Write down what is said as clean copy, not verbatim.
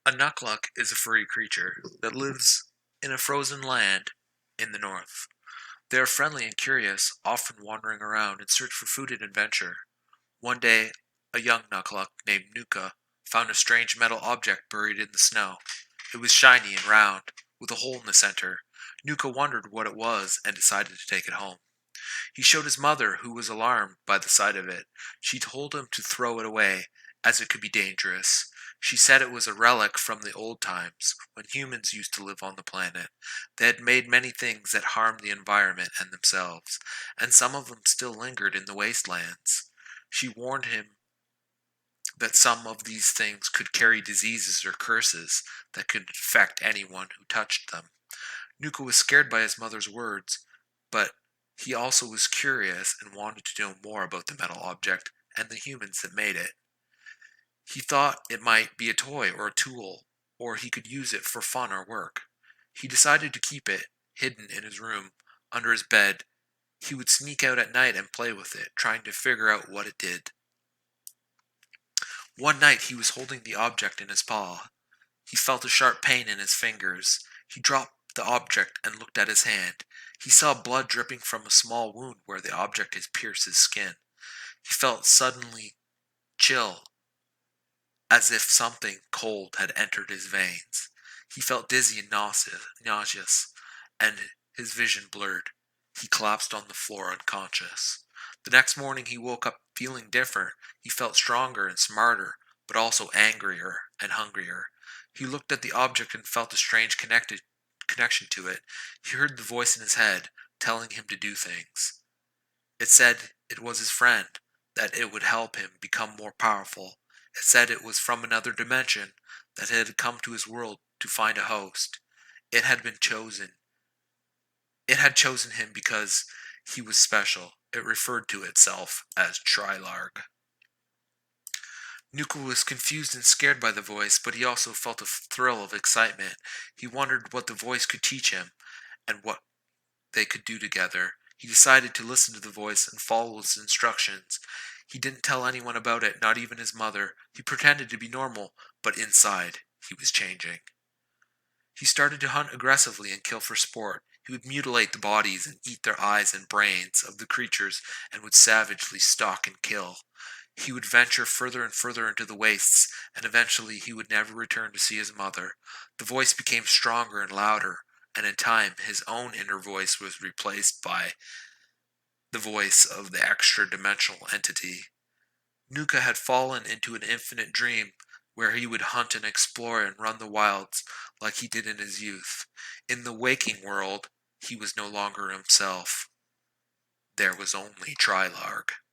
A Nukluk is a furry creature that lives in a frozen land in the north. They are friendly and curious, often wandering around in search for food and adventure. One day, a young Nukluk named Nuka found a strange metal object buried in the snow. It was shiny and round, with a hole in the center. Nuka wondered what it was and decided to take it home. He showed his mother, who was alarmed by the sight of it. She told him to throw it away, as it could be dangerous. She said it was a relic from the old times, when humans used to live on the planet. They had made many things that harmed the environment and themselves, and some of them still lingered in the wastelands. She warned him that some of these things could carry diseases or curses that could infect anyone who touched them. Nuka was scared by his mother's words, but he also was curious and wanted to know more about the metal object and the humans that made it. He thought it might be a toy or a tool, or he could use it for fun or work. He decided to keep it hidden in his room, under his bed. He would sneak out at night and play with it, trying to figure out what it did. One night he was holding the object in his paw. He felt a sharp pain in his fingers. He dropped the object and looked at his hand. He saw blood dripping from a small wound where the object had pierced his skin. He felt suddenly chill, as if something cold had entered his veins. He felt dizzy and nauseous, and his vision blurred. He collapsed on the floor unconscious. The next morning he woke up feeling different. He felt stronger and smarter, but also angrier and hungrier. He looked at the object and felt a strange connection to it. He heard the voice in his head telling him to do things. It said it was his friend, that it would help him become more powerful. It said it was from another dimension, that it had come to his world to find a host. It had been chosen. It had chosen him because he was special. It referred to itself as Trilarg. Nuka was confused and scared by the voice, but he also felt a thrill of excitement. He wondered what the voice could teach him and what they could do together. He decided to listen to the voice and follow its instructions. He didn't tell anyone about it, not even his mother. He pretended to be normal, but inside, he was changing. He started to hunt aggressively and kill for sport. He would mutilate the bodies and eat their eyes and brains of the creatures and would savagely stalk and kill. He would venture further and further into the wastes, and eventually he would never return to see his mother. The voice became stronger and louder, and in time his own inner voice was replaced by the voice of the extra dimensional entity. Nuka had fallen into an infinite dream where he would hunt and explore and run the wilds like he did in his youth. In the waking world, he was no longer himself. There was only Trilarg.